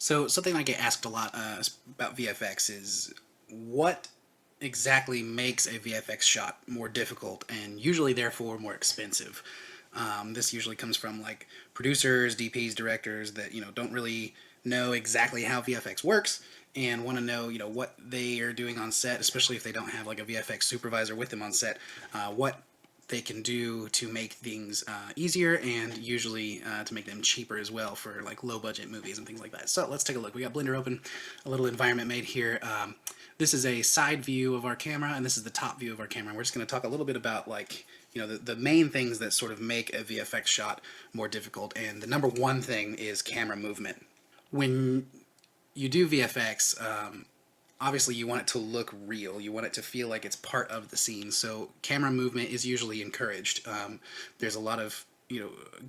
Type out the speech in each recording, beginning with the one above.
So something I get asked a lot about VFX is what exactly makes a VFX shot more difficult and usually therefore more expensive. This usually comes from like producers, DPs, directors that don't really know exactly how VFX works and want to know what they are doing on set, especially if they don't have like a VFX supervisor with them on set. What they can do to make things easier and usually to make them cheaper as well for like low budget movies and things like that. So let's take a look. We got Blender open, a little environment made here. This is a side view of our camera and this is the top view of our camera. We're just going to talk a little bit about like the main things that sort of make a VFX shot more difficult, and the number one thing is camera movement. When you do VFX, obviously you want it to look real. You want it to feel like it's part of the scene. So camera movement is usually encouraged. There's a lot of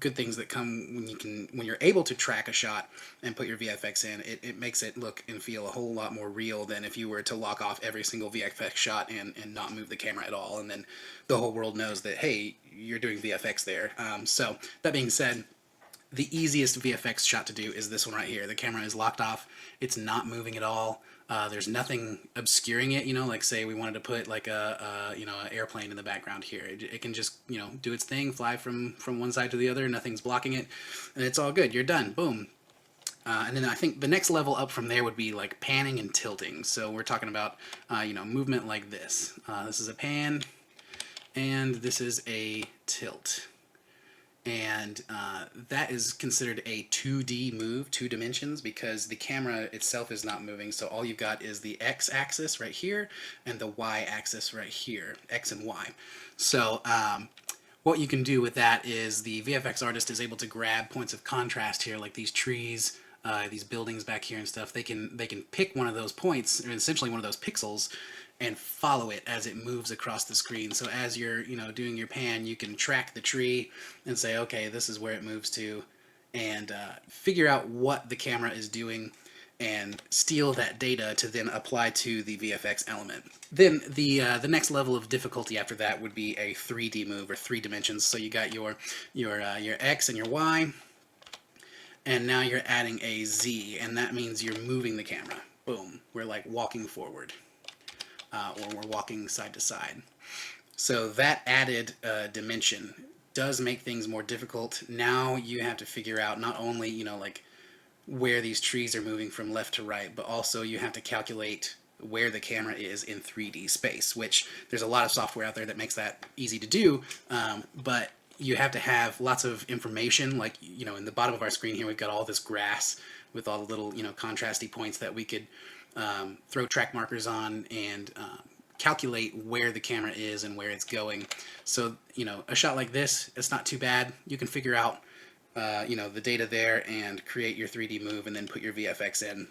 good things that come when you're able to track a shot and put your VFX in. It makes it look and feel a whole lot more real than if you were to lock off every single VFX shot and not move the camera at all, and then the whole world knows that hey, you're doing VFX there. So that being said, the easiest VFX shot to do is this one right here. The camera is locked off. It's not moving at all. There's nothing obscuring it, like say we wanted to put like an airplane in the background here. It can just, do its thing, fly from one side to the other, nothing's blocking it, and it's all good. You're done. Boom. And then I think the next level up from there would be like panning and tilting. So we're talking about, movement like this. This is a pan, and this is a tilt. And that is considered a 2D move, 2 dimensions, because the camera itself is not moving. So all you've got is the x-axis right here and the y-axis right here, x and y. So what you can do with that is the VFX artist is able to grab points of contrast here, like these trees, these buildings back here and stuff. They can pick one of those points, or essentially one of those pixels, and follow it as it moves across the screen. So as you're doing your pan, you can track the tree and say, okay, this is where it moves to, and figure out what the camera is doing and steal that data to then apply to the VFX element. Then the next level of difficulty after that would be a 3D move, or 3 dimensions. So you got your X and your Y, and now you're adding a Z, and that means you're moving the camera. Boom. We're like walking forward. Or we're walking side to side. So that added dimension does make things more difficult. Now you have to figure out not only, like where these trees are moving from left to right, but also you have to calculate where the camera is in 3D space, which there's a lot of software out there that makes that easy to do, but you have to have lots of information. Like, in the bottom of our screen here, we've got all this grass with all the little, contrasty points that we could throw track markers on and calculate where the camera is and where it's going. So, a shot like this, it's not too bad. You can figure out, the data there and create your 3D move and then put your VFX in,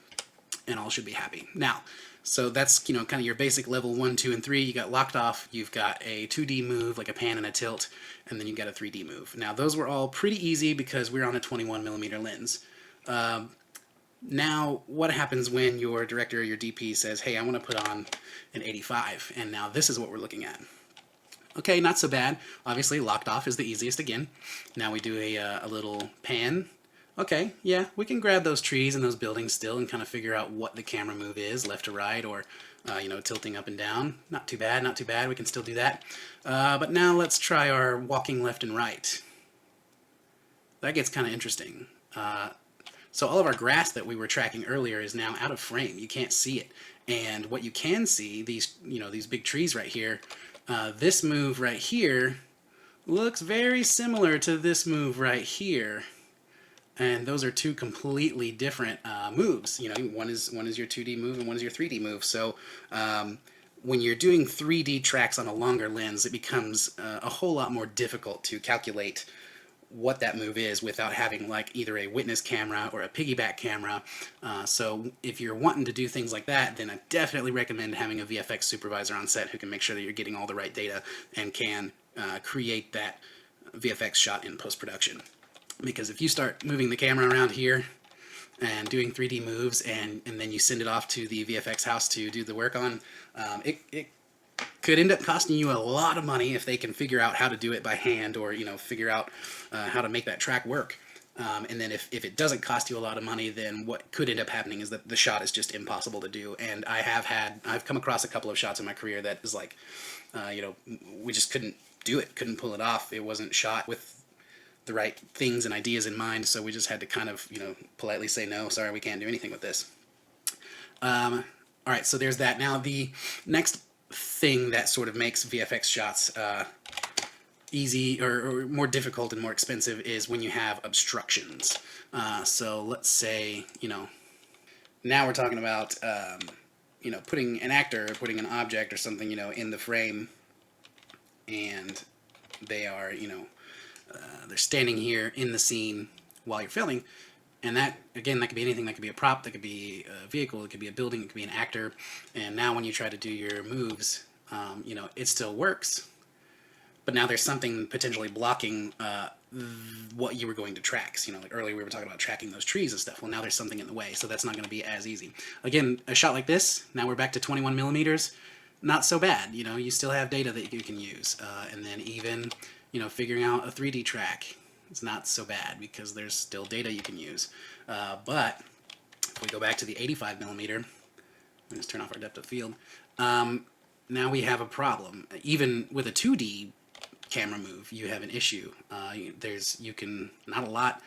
and all should be happy. Now, so that's, kind of your basic level 1, 2, and 3. You got locked off, you've got a 2D move, like a pan and a tilt, and then you've got a 3D move. Now, those were all pretty easy because we're on a 21mm lens. Now, what happens when your director or your DP says, hey, I want to put on an 85, and now this is what we're looking at. Okay, not so bad. Obviously, locked off is the easiest again. Now we do a little pan. Okay, yeah, we can grab those trees and those buildings still and kind of figure out what the camera move is, left to right, or, tilting up and down. Not too bad, not too bad. We can still do that. But now let's try our walking left and right. That gets kind of interesting. So all of our grass that we were tracking earlier is now out of frame. You can't see it. And what you can see, these big trees right here, this move right here looks very similar to this move right here. And those are 2 completely different moves. One is your 2D move and one is your 3D move. So when you're doing 3D tracks on a longer lens, it becomes a whole lot more difficult to calculate what that move is without having like either a witness camera or a piggyback camera. So if you're wanting to do things like that, then I definitely recommend having a VFX supervisor on set who can make sure that you're getting all the right data and can create that VFX shot in post-production. Because if you start moving the camera around here and doing 3D moves and then you send it off to the VFX house to do the work on, it could end up costing you a lot of money if they can figure out how to do it by hand or figure out how to make that track work. And then if it doesn't cost you a lot of money, then what could end up happening is that the shot is just impossible to do. And I've come across a couple of shots in my career that is like, we just couldn't do it, couldn't pull it off. It wasn't shot with the right things and ideas in mind, so we just had to kind of, politely say, no, sorry, we can't do anything with this. All right, so there's that. Now, the next thing that sort of makes VFX shots easy or more difficult and more expensive is when you have obstructions. So let's say, now we're talking about, putting an actor or putting an object or something, in the frame, and they are, they're standing here in the scene while you're filming. And that, again, that could be anything. That could be a prop, that could be a vehicle, it could be a building, it could be an actor. And now when you try to do your moves, it still works. But now there's something potentially blocking what you were going to track. So, like earlier we were talking about tracking those trees and stuff. Well, now there's something in the way, so that's not going to be as easy. Again, a shot like this, now we're back to 21 millimeters. Not so bad. You still have data that you can use. And then even, figuring out a 3D track, it's not so bad because there's still data you can use. But if we go back to the 85 millimeter, let's turn off our depth of field. Now we have a problem. Even with a 2D camera move, you have an issue. Not a lot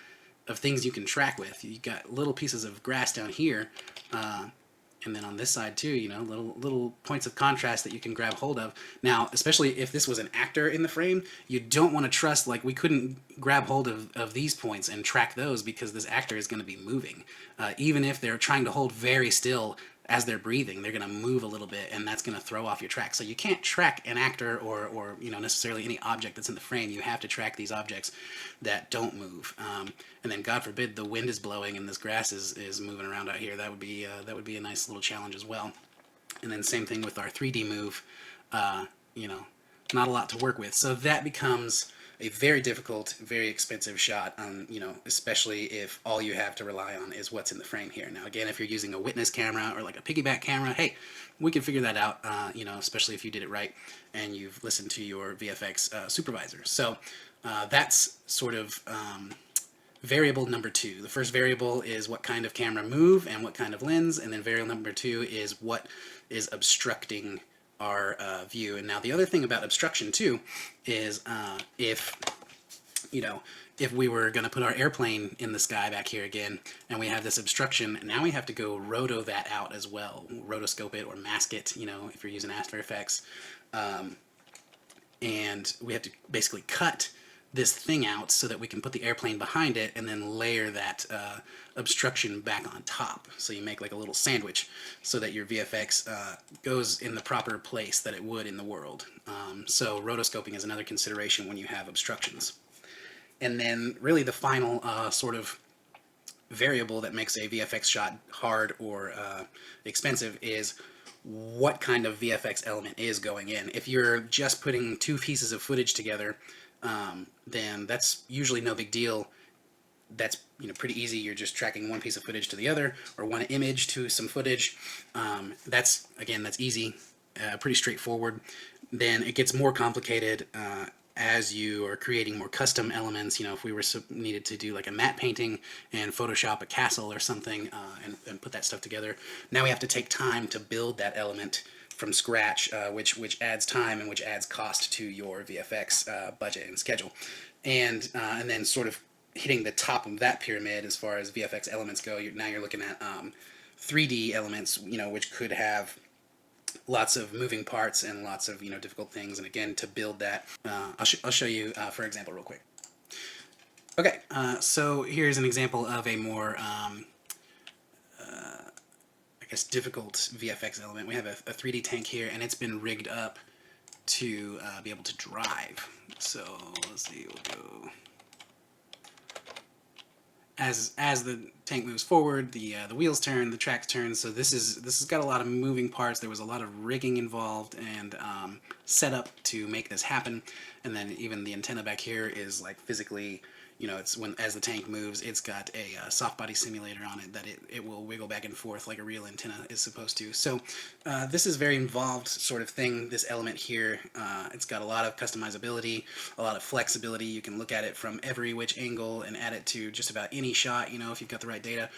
of things you can track with. You got little pieces of grass down here, and then on this side too, little points of contrast that you can grab hold of. Now, especially if this was an actor in the frame, you don't want to trust, like we couldn't grab hold of these points and track those because this actor is going to be moving. Even if they're trying to hold very still as they're breathing, they're going to move a little bit, and that's going to throw off your track. So you can't track an actor or necessarily any object that's in the frame. You have to track these objects that don't move. And then, God forbid, the wind is blowing and this grass is moving around out here. That would be a nice little challenge as well. And then same thing with our 3D move. Not a lot to work with. So that becomes a very difficult, very expensive shot, especially if all you have to rely on is what's in the frame here. Now, again, if you're using a witness camera or like a piggyback camera, hey, we can figure that out, especially if you did it right and you've listened to your VFX supervisor. So that's sort of variable number 2. The first variable is what kind of camera move and what kind of lens, and then variable number 2 is what is obstructing our view. And now the other thing about obstruction too is if we were going to put our airplane in the sky back here again and we have this obstruction, now we have to go roto that out as well, rotoscope it or mask it, if you're using After Effects, and we have to basically cut this thing out so that we can put the airplane behind it and then layer that obstruction back on top. So you make like a little sandwich so that your VFX goes in the proper place that it would in the world. So rotoscoping is another consideration when you have obstructions. And then really the final sort of variable that makes a VFX shot hard or expensive is what kind of VFX element is going in. If you're just putting 2 pieces of footage together, then that's usually no big deal. That's pretty easy. You're just tracking one piece of footage to the other, or one image to some footage. That's easy, pretty straightforward. Then it gets more complicated as you are creating more custom elements. If we were needed to do like a matte painting and Photoshop a castle or something and put that stuff together, now we have to take time to build that element from scratch, which adds time and which adds cost to your VFX budget and schedule. And then sort of hitting the top of that pyramid as far as VFX elements go, now you're looking at 3D elements, which could have lots of moving parts and lots of difficult things. And again, to build that, I'll show you for example real quick. Okay, so here's an example of a more difficult VFX element. We have a 3D tank here, and it's been rigged up to be able to drive. So let's see, we'll go as the tank moves forward, the wheels turn, the tracks turn. So this has got a lot of moving parts. There was a lot of rigging involved and setup to make this happen. And then even the antenna back here is like physically, it's when as the tank moves, it's got a soft body simulator on it that it will wiggle back and forth like a real antenna is supposed to. So this is a very involved sort of thing, this element here. It's got a lot of customizability, a lot of flexibility. You can look at it from every which angle and add it to just about any shot, if you've got the right data.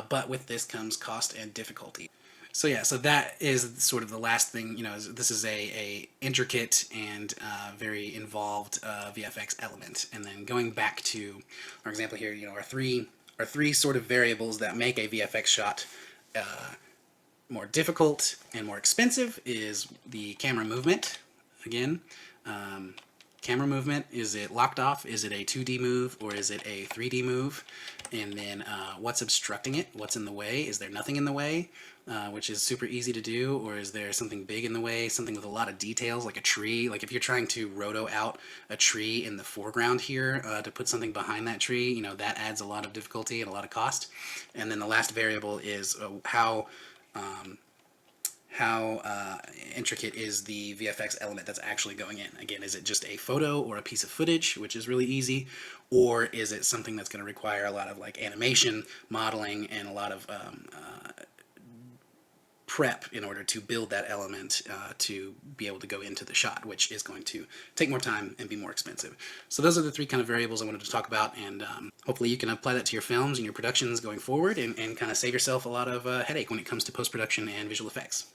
But with this comes cost and difficulty. So yeah, so that is sort of the last thing. This is a intricate and very involved VFX element. And then going back to our example here, our three sort of variables that make a VFX shot more difficult and more expensive is the camera movement. Again, camera movement, is it locked off? Is it a 2D move or is it a 3D move? And then what's obstructing it? What's in the way? Is there nothing in the way, which is super easy to do, or is there something big in the way, something with a lot of details like a tree? Like if you're trying to roto out a tree in the foreground here to put something behind that tree, that adds a lot of difficulty and a lot of cost. And then the last variable is how intricate is the VFX element that's actually going in. Again, is it just a photo or a piece of footage, which is really easy, or is it something that's going to require a lot of like animation, modeling, and a lot of prep in order to build that element to be able to go into the shot, which is going to take more time and be more expensive. So those are the three kind of variables I wanted to talk about, and hopefully you can apply that to your films and your productions going forward and kind of save yourself a lot of headache when it comes to post-production and visual effects.